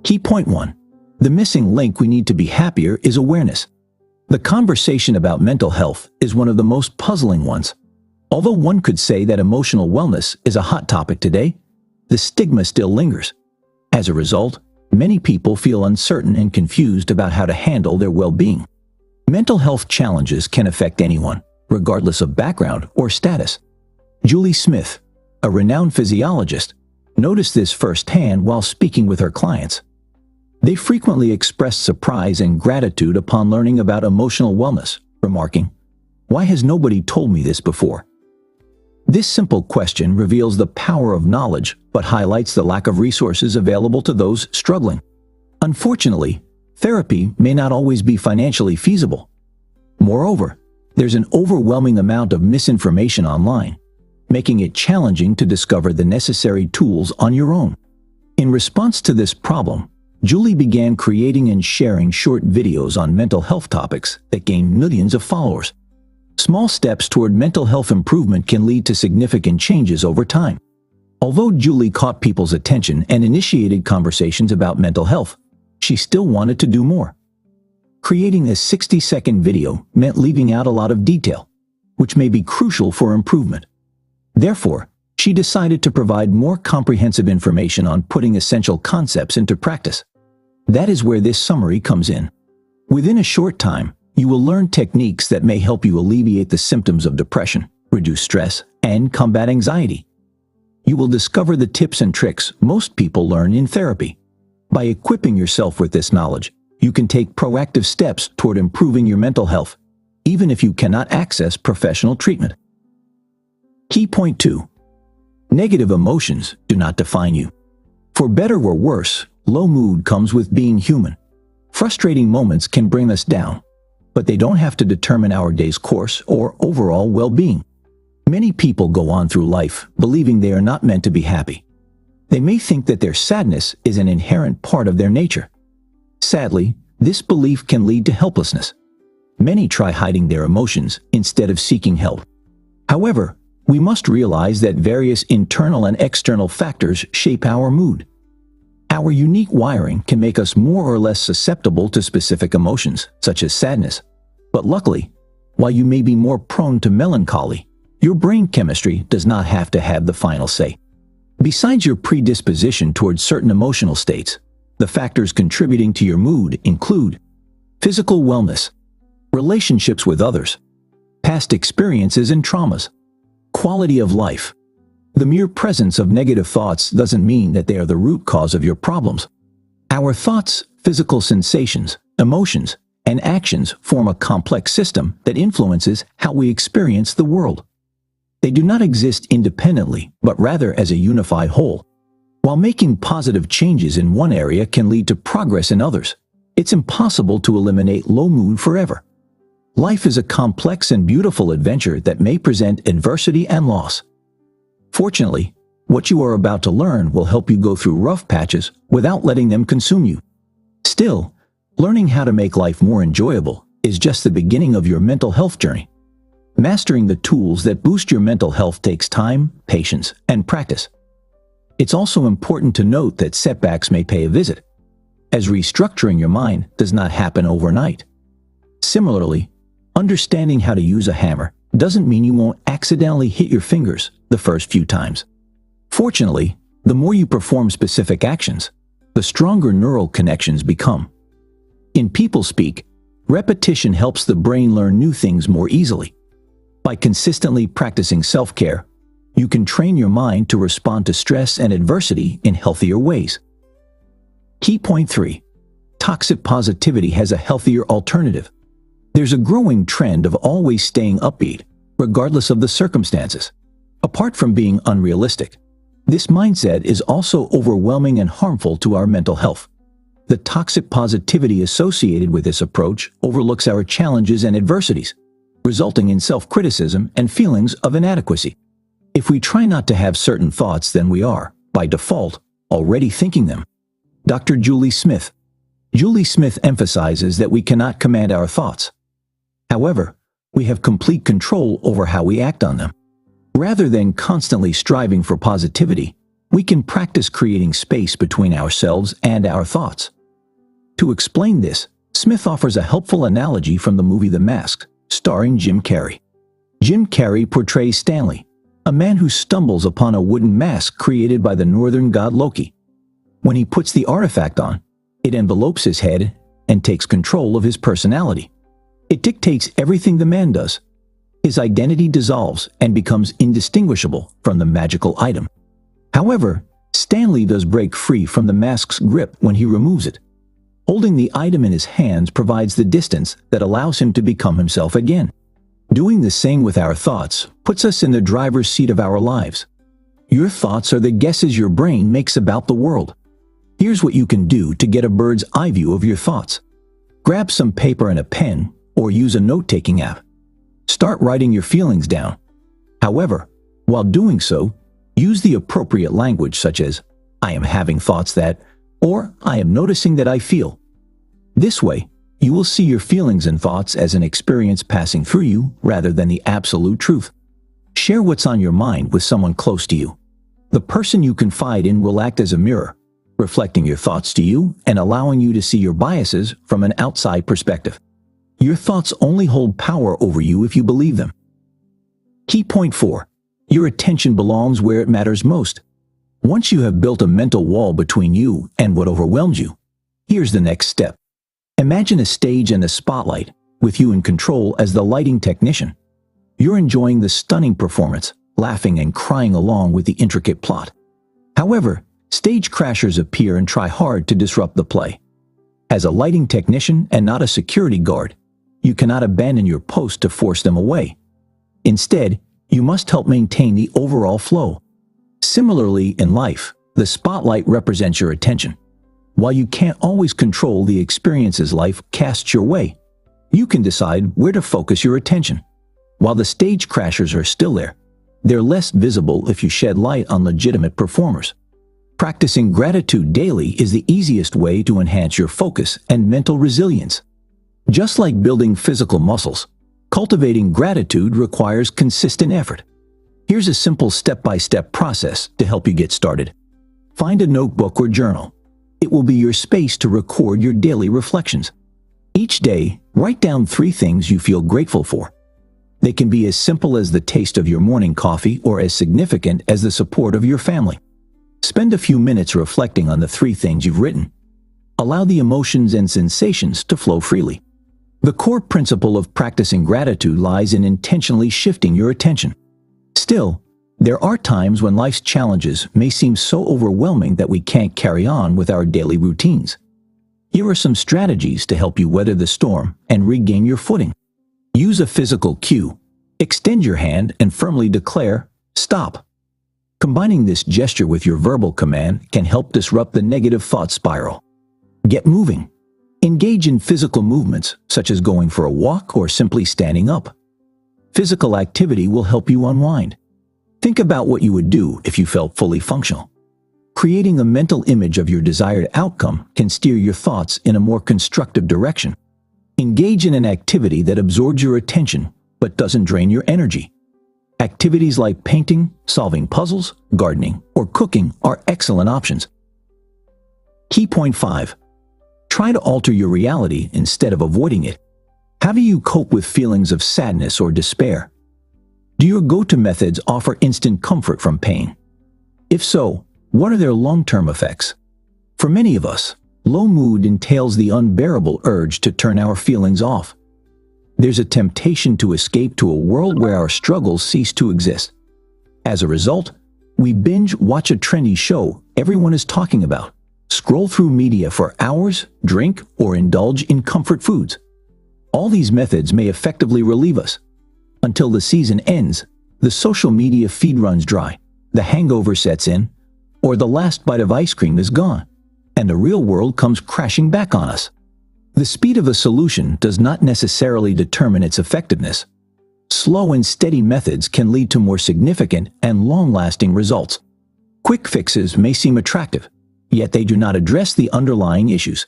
Key point 1. The missing link we need to be happier is awareness. The conversation about mental health is one of the most puzzling ones. Although one could say that emotional wellness is a hot topic today, the stigma still lingers. As a result, many people feel uncertain and confused about how to handle their well-being. Mental health challenges can affect anyone, regardless of background or status. Julie Smith, a renowned physiologist, noticed this firsthand while speaking with her clients. They frequently expressed surprise and gratitude upon learning about emotional wellness, remarking, "Why has nobody told me this before?" This simple question reveals the power of knowledge but highlights the lack of resources available to those struggling. Unfortunately, therapy may not always be financially feasible. Moreover, there's an overwhelming amount of misinformation online, making it challenging to discover the necessary tools on your own. In response to this problem, Julie began creating and sharing short videos on mental health topics that gained millions of followers. Small steps toward mental health improvement can lead to significant changes over time. Although Julie caught people's attention and initiated conversations about mental health, she still wanted to do more. Creating a 60-second video meant leaving out a lot of detail, which may be crucial for improvement. Therefore, she decided to provide more comprehensive information on putting essential concepts into practice. That is where this summary comes in. Within a short time, you will learn techniques that may help you alleviate the symptoms of depression, reduce stress, and combat anxiety. You will discover the tips and tricks most people learn in therapy. By equipping yourself with this knowledge, you can take proactive steps toward improving your mental health, even if you cannot access professional treatment. Key point 2. Negative emotions do not define you. For better or worse, low mood comes with being human. Frustrating moments can bring us down, but they don't have to determine our day's course or overall well-being. Many people go on through life believing they are not meant to be happy. They may think that their sadness is an inherent part of their nature. Sadly, this belief can lead to helplessness. Many try hiding their emotions instead of seeking help. However, we must realize that various internal and external factors shape our mood. Our unique wiring can make us more or less susceptible to specific emotions, such as sadness. But luckily, while you may be more prone to melancholy, your brain chemistry does not have to have the final say. Besides your predisposition towards certain emotional states, the factors contributing to your mood include physical wellness, relationships with others, past experiences and traumas, quality of life. The mere presence of negative thoughts doesn't mean that they are the root cause of your problems. Our thoughts, physical sensations, emotions, and actions form a complex system that influences how we experience the world. They do not exist independently, but rather as a unified whole. While making positive changes in one area can lead to progress in others, it's impossible to eliminate low mood forever. Life is a complex and beautiful adventure that may present adversity and loss. Fortunately, what you are about to learn will help you go through rough patches without letting them consume you. Still, learning how to make life more enjoyable is just the beginning of your mental health journey. Mastering the tools that boost your mental health takes time, patience, and practice. It's also important to note that setbacks may pay a visit, as restructuring your mind does not happen overnight. Similarly, understanding how to use a hammer doesn't mean you won't accidentally hit your fingers the first few times. Fortunately, the more you perform specific actions, the stronger neural connections become. In people speak, repetition helps the brain learn new things more easily. By consistently practicing self-care, you can train your mind to respond to stress and adversity in healthier ways. Key point 3. Toxic positivity has a healthier alternative. There's a growing trend of always staying upbeat, regardless of the circumstances. Apart from being unrealistic, this mindset is also overwhelming and harmful to our mental health. The toxic positivity associated with this approach overlooks our challenges and adversities, resulting in self-criticism and feelings of inadequacy. If we try not to have certain thoughts, then we are, by default, already thinking them. Dr. Julie Smith. Julie Smith emphasizes that we cannot command our thoughts. However, we have complete control over how we act on them. Rather than constantly striving for positivity, we can practice creating space between ourselves and our thoughts. To explain this, Smith offers a helpful analogy from the movie The Mask, starring Jim Carrey. Jim Carrey portrays Stanley, a man who stumbles upon a wooden mask created by the northern god Loki. When he puts the artifact on, it envelopes his head and takes control of his personality. It dictates everything the man does. His identity dissolves and becomes indistinguishable from the magical item. However, Stanley does break free from the mask's grip when he removes it. Holding the item in his hands provides the distance that allows him to become himself again. Doing the same with our thoughts puts us in the driver's seat of our lives. Your thoughts are the guesses your brain makes about the world. Here's what you can do to get a bird's eye view of your thoughts. Grab some paper and a pen, or use a note-taking app. Start writing your feelings down. However, while doing so, use the appropriate language such as, "I am having thoughts that," or "I am noticing that I feel." This way, you will see your feelings and thoughts as an experience passing through you rather than the absolute truth. Share what's on your mind with someone close to you. The person you confide in will act as a mirror, reflecting your thoughts to you and allowing you to see your biases from an outside perspective. Your thoughts only hold power over you if you believe them. Key point 4. Your attention belongs where it matters most. Once you have built a mental wall between you and what overwhelms you, here's the next step. Imagine a stage and a spotlight, with you in control as the lighting technician. You're enjoying the stunning performance, laughing and crying along with the intricate plot. However, stage crashers appear and try hard to disrupt the play. As a lighting technician and not a security guard, you cannot abandon your post to force them away. Instead, you must help maintain the overall flow. Similarly, in life, the spotlight represents your attention. While you can't always control the experiences life casts your way, you can decide where to focus your attention. While the stage crashers are still there, they're less visible if you shed light on legitimate performers. Practicing gratitude daily is the easiest way to enhance your focus and mental resilience. Just like building physical muscles, cultivating gratitude requires consistent effort. Here's a simple step-by-step process to help you get started. Find a notebook or journal. It will be your space to record your daily reflections. Each day, write down 3 things you feel grateful for. They can be as simple as the taste of your morning coffee or as significant as the support of your family. Spend a few minutes reflecting on the 3 things you've written. Allow the emotions and sensations to flow freely. The core principle of practicing gratitude lies in intentionally shifting your attention. Still, there are times when life's challenges may seem so overwhelming that we can't carry on with our daily routines. Here are some strategies to help you weather the storm and regain your footing. Use a physical cue. Extend your hand and firmly declare, "Stop." Combining this gesture with your verbal command can help disrupt the negative thought spiral. Get moving. Engage in physical movements, such as going for a walk or simply standing up. Physical activity will help you unwind. Think about what you would do if you felt fully functional. Creating a mental image of your desired outcome can steer your thoughts in a more constructive direction. Engage in an activity that absorbs your attention but doesn't drain your energy. Activities like painting, solving puzzles, gardening, or cooking are excellent options. Key point 5. Try to alter your reality instead of avoiding it. How do you cope with feelings of sadness or despair? Do your go-to methods offer instant comfort from pain? If so, what are their long-term effects? For many of us, low mood entails the unbearable urge to turn our feelings off. There's a temptation to escape to a world where our struggles cease to exist. As a result, we binge watch a trendy show everyone is talking about, scroll through media for hours, drink, or indulge in comfort foods. All these methods may effectively relieve us. Until the season ends, the social media feed runs dry, the hangover sets in, or the last bite of ice cream is gone, and the real world comes crashing back on us. The speed of a solution does not necessarily determine its effectiveness. Slow and steady methods can lead to more significant and long-lasting results. Quick fixes may seem attractive, yet they do not address the underlying issues.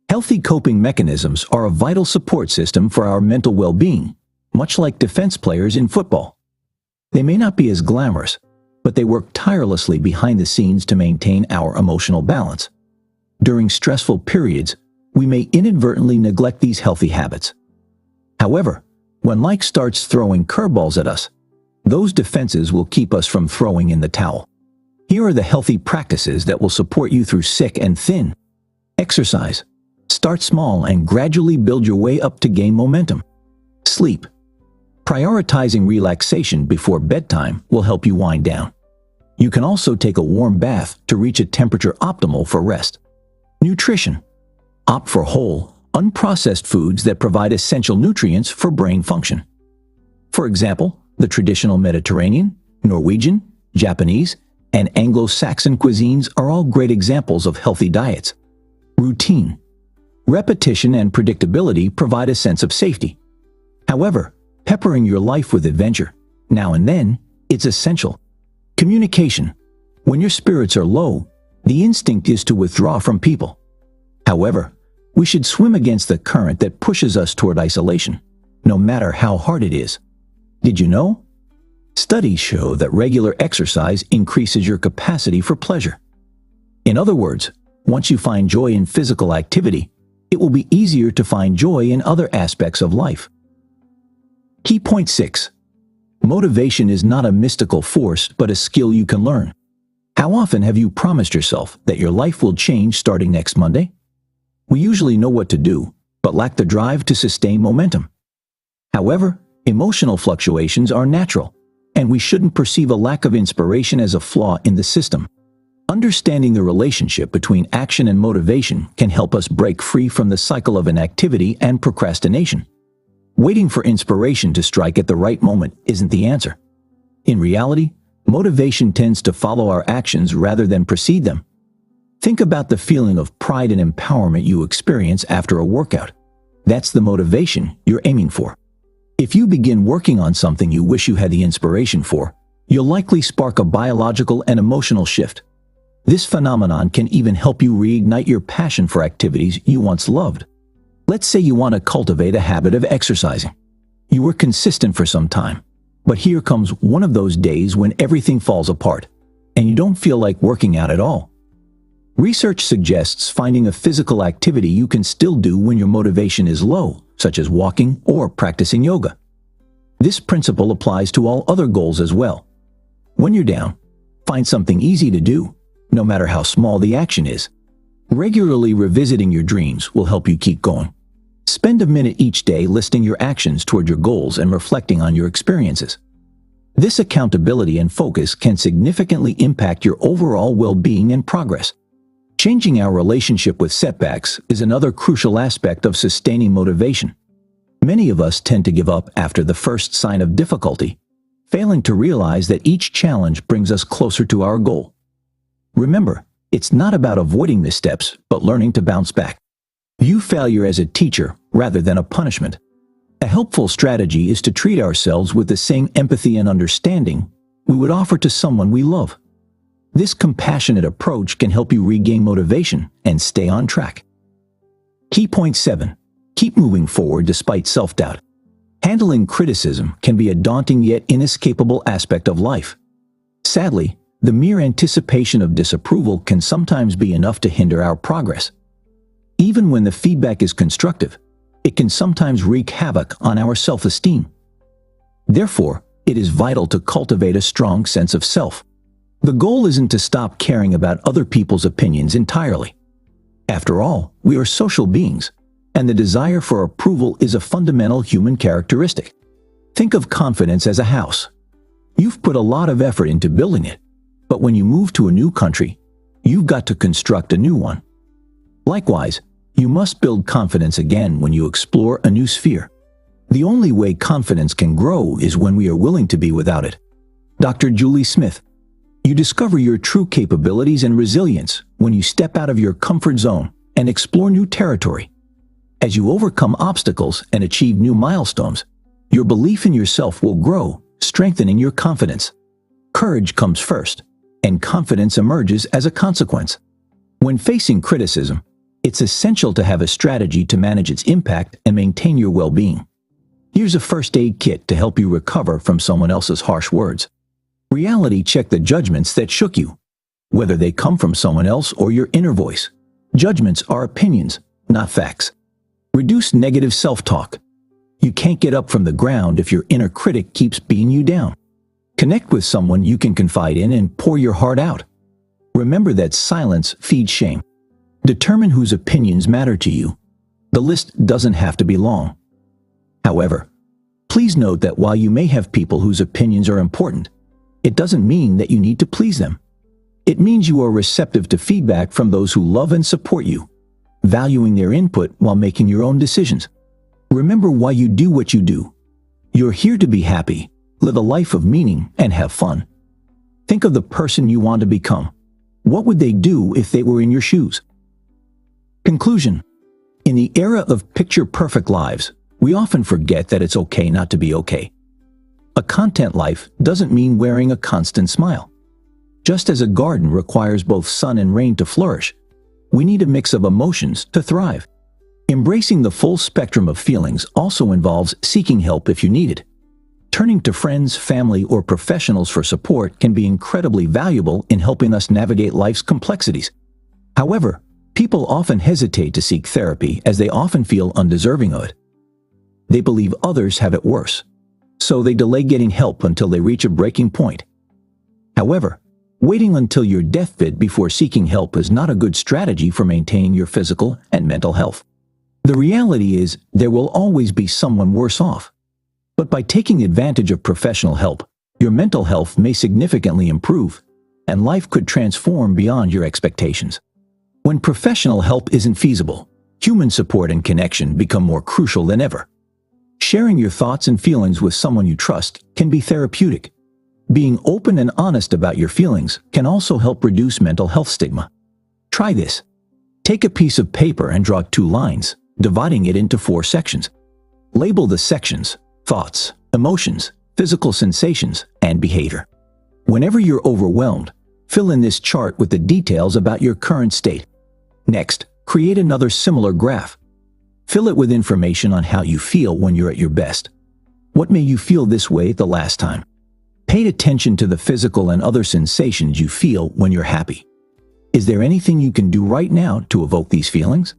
Healthy coping mechanisms are a vital support system for our mental well-being, much like defense players in football. They may not be as glamorous, but they work tirelessly behind the scenes to maintain our emotional balance. During stressful periods, we may inadvertently neglect these healthy habits. However, when life starts throwing curveballs at us, those defenses will keep us from throwing in the towel. Here are the healthy practices that will support you through thick and thin. Exercise. Start small and gradually build your way up to gain momentum. Sleep. Prioritizing relaxation before bedtime will help you wind down. You can also take a warm bath to reach a temperature optimal for rest. Nutrition. Opt for whole, unprocessed foods that provide essential nutrients for brain function. For example, the traditional Mediterranean, Norwegian, Japanese, and Anglo-Saxon cuisines are all great examples of healthy diets. Routine. Repetition and predictability provide a sense of safety. However, peppering your life with adventure, now and then, is essential. Communication. When your spirits are low, the instinct is to withdraw from people. However, we should swim against the current that pushes us toward isolation, no matter how hard it is. Did you know? Studies show that regular exercise increases your capacity for pleasure. In other words, once you find joy in physical activity, it will be easier to find joy in other aspects of life. Key point 6. Motivation is not a mystical force, but a skill you can learn. How often have you promised yourself that your life will change starting next Monday? We usually know what to do, but lack the drive to sustain momentum. However, emotional fluctuations are natural, and we shouldn't perceive a lack of inspiration as a flaw in the system. Understanding the relationship between action and motivation can help us break free from the cycle of inactivity and procrastination. Waiting for inspiration to strike at the right moment isn't the answer. In reality, motivation tends to follow our actions rather than precede them. Think about the feeling of pride and empowerment you experience after a workout. That's the motivation you're aiming for. If you begin working on something you wish you had the inspiration for, you'll likely spark a biological and emotional shift. This phenomenon can even help you reignite your passion for activities you once loved. Let's say you want to cultivate a habit of exercising. You were consistent for some time, but here comes one of those days when everything falls apart, and you don't feel like working out at all. Research suggests finding a physical activity you can still do when your motivation is low, such as walking or practicing yoga. This principle applies to all other goals as well. When you're down, find something easy to do, no matter how small the action is. Regularly revisiting your dreams will help you keep going. Spend a minute each day listing your actions toward your goals and reflecting on your experiences. This accountability and focus can significantly impact your overall well-being and progress. Changing our relationship with setbacks is another crucial aspect of sustaining motivation. Many of us tend to give up after the first sign of difficulty, failing to realize that each challenge brings us closer to our goal. Remember, it's not about avoiding missteps, but learning to bounce back. View failure as a teacher rather than a punishment. A helpful strategy is to treat ourselves with the same empathy and understanding we would offer to someone we love. This compassionate approach can help you regain motivation and stay on track. Key point 7. Keep moving forward despite self-doubt. Handling criticism can be a daunting yet inescapable aspect of life. Sadly, the mere anticipation of disapproval can sometimes be enough to hinder our progress. Even when the feedback is constructive, it can sometimes wreak havoc on our self-esteem. Therefore, it is vital to cultivate a strong sense of self. The goal isn't to stop caring about other people's opinions entirely. After all, we are social beings, and the desire for approval is a fundamental human characteristic. Think of confidence as a house. You've put a lot of effort into building it, but when you move to a new country, you've got to construct a new one. Likewise, you must build confidence again when you explore a new sphere. The only way confidence can grow is when we are willing to be without it. Dr. Julie Smith. You discover your true capabilities and resilience when you step out of your comfort zone and explore new territory. As you overcome obstacles and achieve new milestones, your belief in yourself will grow, strengthening your confidence. Courage comes first, and confidence emerges as a consequence. When facing criticism, it's essential to have a strategy to manage its impact and maintain your well-being. Here's a first aid kit to help you recover from someone else's harsh words. Reality check the judgments that shook you, whether they come from someone else or your inner voice. Judgments are opinions, not facts. Reduce negative self-talk. You can't get up from the ground if your inner critic keeps beating you down. Connect with someone you can confide in and pour your heart out. Remember that silence feeds shame. Determine whose opinions matter to you. The list doesn't have to be long. However, please note that while you may have people whose opinions are important, it doesn't mean that you need to please them. It means you are receptive to feedback from those who love and support you, valuing their input while making your own decisions. Remember why you do what you do. You're here to be happy, live a life of meaning, and have fun. Think of the person you want to become. What would they do if they were in your shoes? Conclusion. In the era of picture-perfect lives, we often forget that it's okay not to be okay. A content life doesn't mean wearing a constant smile. Just as a garden requires both sun and rain to flourish, we need a mix of emotions to thrive. Embracing the full spectrum of feelings also involves seeking help if you need it. Turning to friends, family, or professionals for support can be incredibly valuable in helping us navigate life's complexities. However, people often hesitate to seek therapy as they often feel undeserving of it. They believe others have it worse, so they delay getting help until they reach a breaking point. However, waiting until your deathbed before seeking help is not a good strategy for maintaining your physical and mental health. The reality is there will always be someone worse off. But by taking advantage of professional help, your mental health may significantly improve, and life could transform beyond your expectations. When professional help isn't feasible, human support and connection become more crucial than ever. Sharing your thoughts and feelings with someone you trust can be therapeutic. Being open and honest about your feelings can also help reduce mental health stigma. Try this. Take a piece of paper and draw 2 lines, dividing it into 4 sections. Label the sections: thoughts, emotions, physical sensations, and behavior. Whenever you're overwhelmed, fill in this chart with the details about your current state. Next, create another similar graph. Fill it with information on how you feel when you're at your best. What made you feel this way the last time? Pay attention to the physical and other sensations you feel when you're happy. Is there anything you can do right now to evoke these feelings?